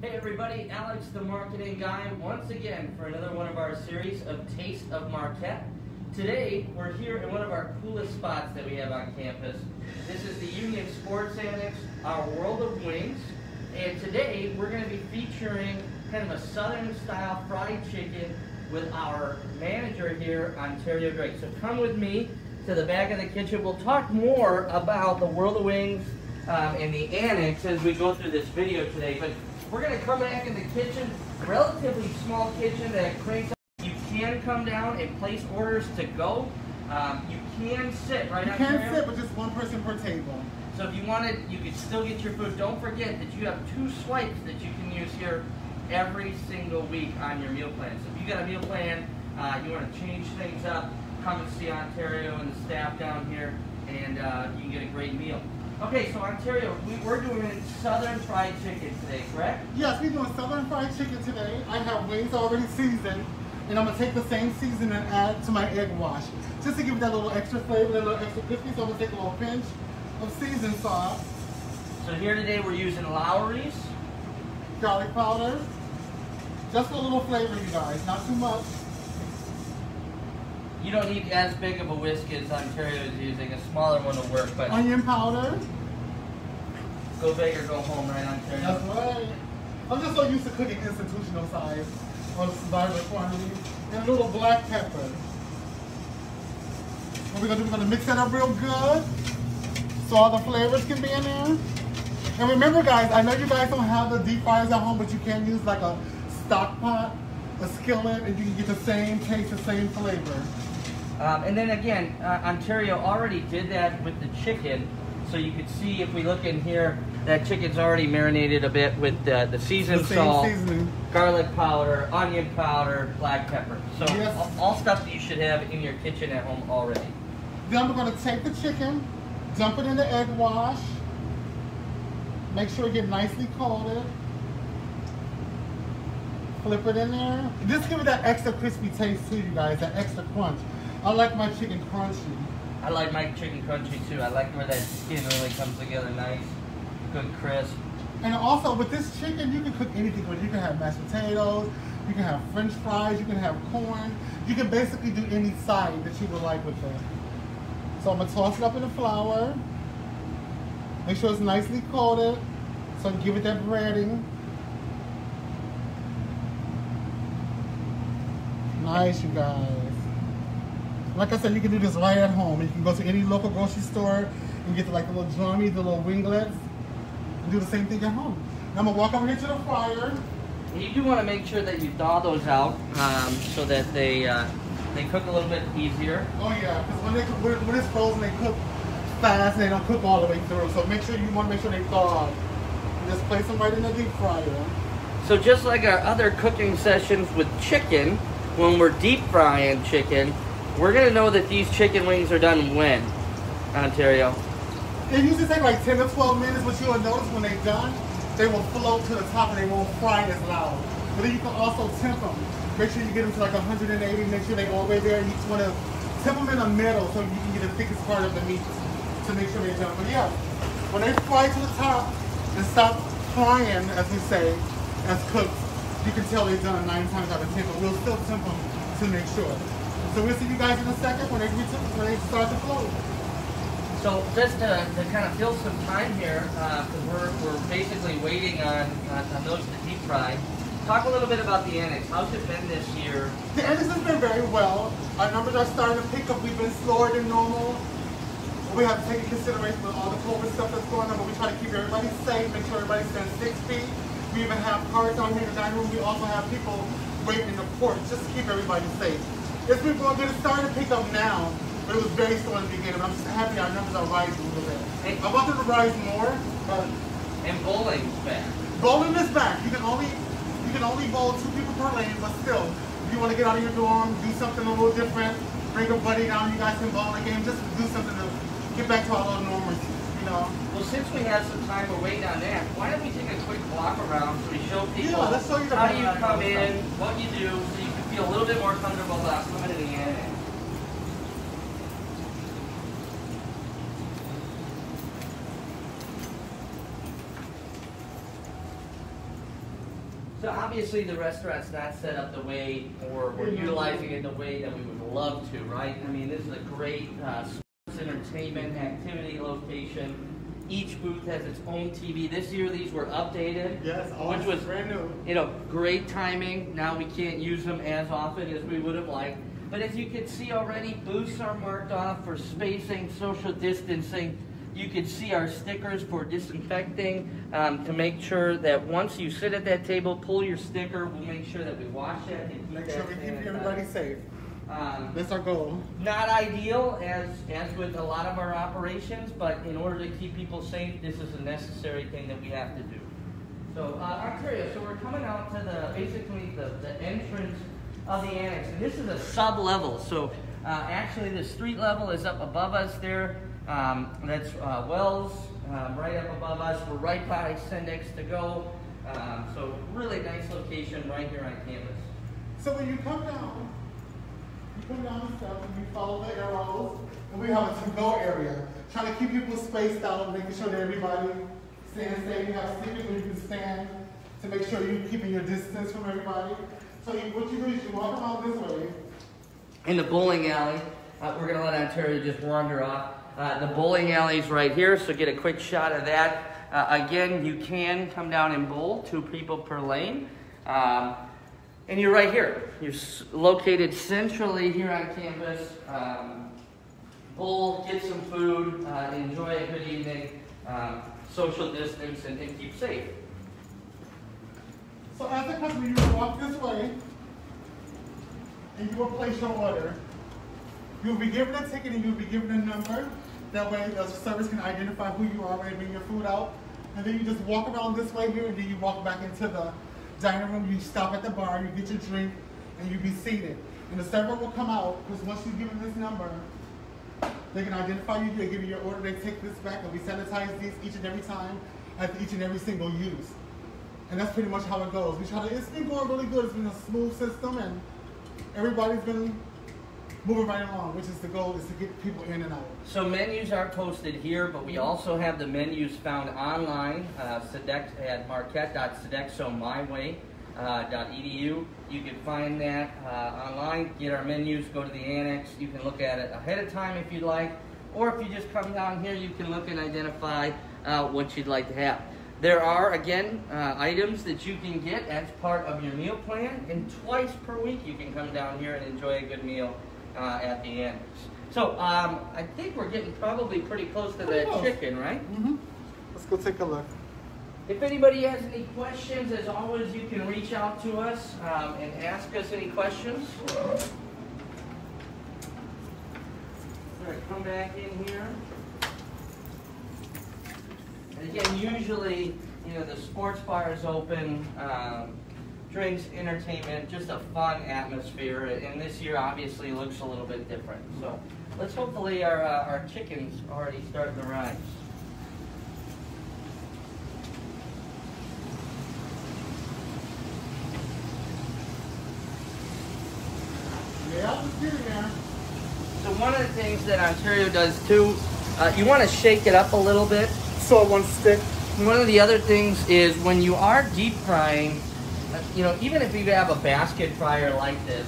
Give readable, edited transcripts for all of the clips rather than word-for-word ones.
Hey everybody, Alex the marketing guy once again for another one of our series of Taste of Marquette. Today we're here in one of our coolest spots that we have on campus. This is the Union Sports Annex, our World of Wings, and today we're going to be featuring kind of a southern style fried chicken with our manager here, Ontario Drake. So come with me to the back of the kitchen. We'll talk more about the World of Wings and the annex as we go through this video today. But we're going to come back in the kitchen, relatively small kitchen that cranks up. You can come down and place orders to go. You can sit right on there. You can sit with just one person per table. So if you wanted, you could still get your food. Don't forget that you have 2 swipes that you can use here every single week on your meal plan. So if you got a meal plan, you want to change things up, come and see Ontario and the staff down here, and you can get a great meal. Okay, so Ontario, we're doing southern fried chicken today, correct? Yes, we're doing southern fried chicken today. I have wings already seasoned, and I'm going to take the same seasoning and add to my egg wash, just to give it that little extra flavor, that little extra crispy. So I'm going to take a little pinch of seasoned sauce. So here today we're using Lowry's. Garlic powder. Just a little flavor, you guys, not too much. You don't need as big of a whisk as Ontario is using. A smaller one will work, but... Onion powder. Go big or go home, right, Ontario? That's right. I'm just so used to cooking institutional size or larger quantity. And a little black pepper. What we're going to do, we're going to mix that up real good so all the flavors can be in there. And remember, guys, I know you guys don't have the deep fryers at home, but you can use like a stock pot, a skillet, and you can get the same taste, the same flavor. And then again, Ontario already did that with the chicken, so you could see if we look in here, that chicken's already marinated a bit with the seasoned salt, garlic powder, onion powder, black pepper. So yes, all stuff that you should have in your kitchen at home already. Then we're going to take the chicken, dump it in the egg wash, make sure it gets nicely coated, flip it in there. Just give it that extra crispy taste too, you guys, that extra crunch. I like my chicken crunchy. I like my chicken crunchy too. I like where that skin really comes together nice, good crisp. And also with this chicken, you can cook anything with it. You can have mashed potatoes, you can have french fries, you can have corn. You can basically do any side that you would like with it. So I'm gonna toss it up in the flour. Make sure it's nicely coated, so give it that breading. Nice, you guys. Like I said, you can do this right at home. You can go to any local grocery store and get like the little drummies, the little winglets, and do the same thing at home. Now I'm gonna walk over here to the fryer. You do want to make sure that you thaw those out so that they cook a little bit easier. Oh yeah, because when it's frozen, they cook fast and they don't cook all the way through. So make sure they thaw out. Just place them right in the deep fryer. So just like our other cooking sessions with chicken, when we're deep frying chicken, we're going to know that these chicken wings are done when, Ontario? They usually take like 10 to 12 minutes, but you'll notice when they're done, they will float to the top and they won't fry as loud. But then you can also temp them. Make sure you get them to like 180, make sure they all the way there. You just want to temp them in the middle so you can get the thickest part of the meat to make sure they're done. But yeah, when they fry to the top and stop frying, as we say, as cooked, you can tell they're done 9 times out of 10, but we'll still temp them to make sure. So we'll see you guys in a second when they start to float. So just to kind of fill some time here, because we're basically waiting on those to deep fry, talk a little bit about the annex. How's it been this year? The annex has been very well. Our numbers are starting to pick up. We've been slower than normal. We have to take into consideration with all the COVID stuff that's going on, but we try to keep everybody safe, make sure everybody stands 6 feet. We even have carts out here in the dining room. We also have people waiting in the porch just to keep everybody safe. It's been going good. It's starting to pick up now, but it was very slow in the beginning. But I'm just happy our numbers are rising a little bit. I want them to rise more, but... And bowling's back. Bowling is back. You can only bowl 2 people per lane, but still, if you want to get out of your dorm, do something a little different, bring a buddy down, you guys can bowl a game, just do something to get back to our little normalcy, you know. Well, since we have some time, we're waiting on that, why don't we take a quick walk around so we show people let's show you how you come in, what you do, so you can feel a little bit more comfortable about coming to the annex. So obviously the restaurant's not set up the way, or we're utilizing it the way that we would love to, right? I mean, this is a great sports entertainment activity location. Each booth has its own TV. This year these were updated, Yes, which was brand new. You know, great timing. Now we can't use them as often as we would have liked. But as you can see already, booths are marked off for spacing, social distancing. You can see our stickers for disinfecting to make sure that once you sit at that table, pull your sticker. We'll make sure that we wash that. And Make sure we keep everybody safe. That's our goal. Not ideal as with a lot of our operations, but in order to keep people safe, this is a necessary thing that we have to do. So, Ontario, so we're coming out to basically the entrance of the annex, and this is a sub-level. So, actually, the street level is up above us there. That's Wells, right up above us. We're right by Sendex to go. So, really nice location right here on campus. So when you come down the steps and you follow the arrows, and we have a to-go area. Trying to keep people spaced out, making sure that everybody stands safe. You have seating where you can stand to make sure you're keeping your distance from everybody. So what you do is you walk around this way. In the bowling alley, we're going to let Ontario just wander off. The bowling alley's right here, so get a quick shot of that. Again, you can come down and bowl, 2 people per lane. And you're right here. You're located centrally here on campus. Bowl, get some food, enjoy a good evening, social distance, and keep safe. So as a customer, you will walk this way, and you will place your order. You'll be given a ticket and you'll be given a number. That way the service can identify who you are when they bring your food out. And then you just walk around this way here, and then you walk back into the dining room. You stop at the bar, you get your drink, and you be seated. And the server will come out, because once you give them this number, they can identify you, they give you your order, they take this back, and we sanitize these each and every time after each and every single use. And that's pretty much how it goes. It's been going really good. It's been a smooth system, and everybody's been moving right along, which is the goal, is to get people in and out. So menus are posted here, but we also have the menus found online at marquette.sodexomyway.edu. You can find that online, get our menus, go to the annex. You can look at it ahead of time if you'd like, or if you just come down here, you can look and identify what you'd like to have. There are, again, items that you can get as part of your meal plan, and twice per week you can come down here and enjoy a good meal at the annex. So I think we're getting probably pretty close to that chicken, right? Mm-hmm. Let's go take a look. If anybody has any questions, as always, you can reach out to us and ask us any questions. All right, come back in here. And again, usually, you know, the sports bar is open, drinks, entertainment, just a fun atmosphere. And this year, obviously, looks a little bit different. So let's hopefully our chicken's already starting to rise. Yeah, it's getting there. So one of the things that Ontario does too, you want to shake it up a little bit. So it won't stick. One of the other things is when you are deep frying, you know, even if you have a basket fryer like this,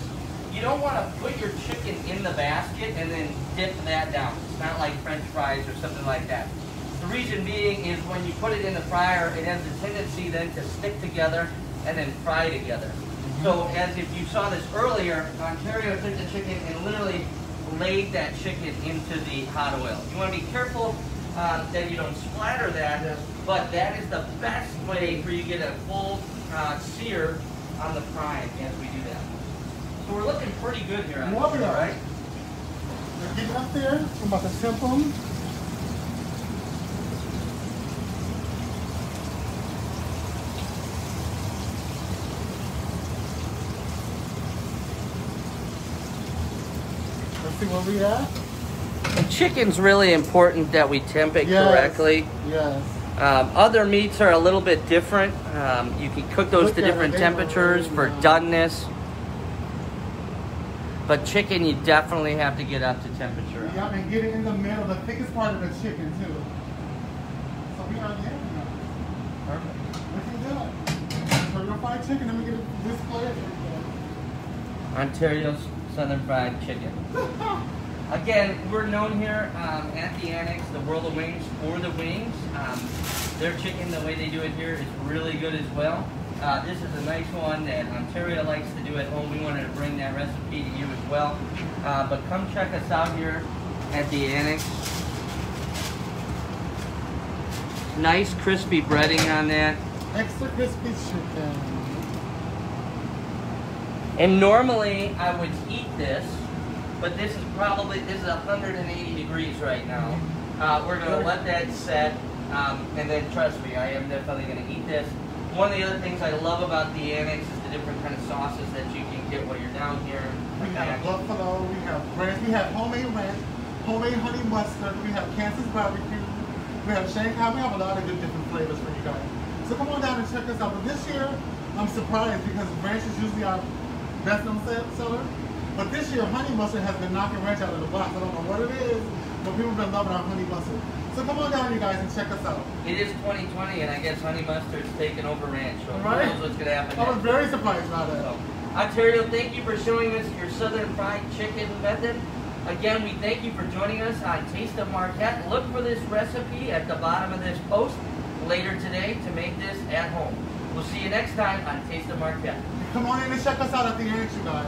you don't want to put your chicken in the basket and then dip that down. It's not like French fries or something like that. The reason being is when you put it in the fryer, it has a tendency then to stick together and then fry together. So as if you saw this earlier, Ontario took the chicken and literally laid that chicken into the hot oil. You want to be careful that you don't splatter that, but that is the best way for you to get a full sear on the frying as we do that. So we're looking pretty good here on this, right? They're getting up there. I'm about to tempt them. Let's see where we at. And chicken's really important that we temp it correctly. Yes. Other meats are a little bit different. You can cook those to different temperatures for doneness. But chicken, you definitely have to get up to temperature. Yeah, and get it in the middle, the thickest part of the chicken too. So we are there now. Perfect. Looking good. So your fried chicken. Let me get this plate. Ontario's Southern Fried Chicken. Again, we're known here at the Annex, the World of Wings, for the wings. Their chicken, the way they do it here, is really good as well. This is a nice one that Ontario likes to do at home. We wanted to bring that recipe to you as well. But come check us out here at the Annex. Nice crispy breading on that. Extra crispy chicken. And normally I would eat this, but this is 180 degrees right now. We're gonna let that set, and then trust me, I am definitely gonna eat this. One of the other things I love about the Annex is the different kind of sauces that you can get while you're down here. We have buffalo, we have ranch, we have homemade ranch, homemade honey mustard, we have Kansas barbecue, we have Shanghai, we have a lot of good different flavors for you guys. So come on down and check us out. But this year, I'm surprised because ranch is usually our best known seller. But this year, honey mustard has been knocking ranch out of the box. I don't know what it is, but people have been loving our honey mustard. So come on down, you guys, and check us out. It is 2020, and I guess honey mustard's taking over ranch. So Right? who knows what's going to happen I was next. very surprised by that. So, Ontario, thank you for showing us your Southern Fried Chicken method. Again, we thank you for joining us on Taste of Marquette. Look for this recipe at the bottom of this post later today to make this at home. We'll see you next time on Taste of Marquette. Come on in and check us out at the Annex, you guys.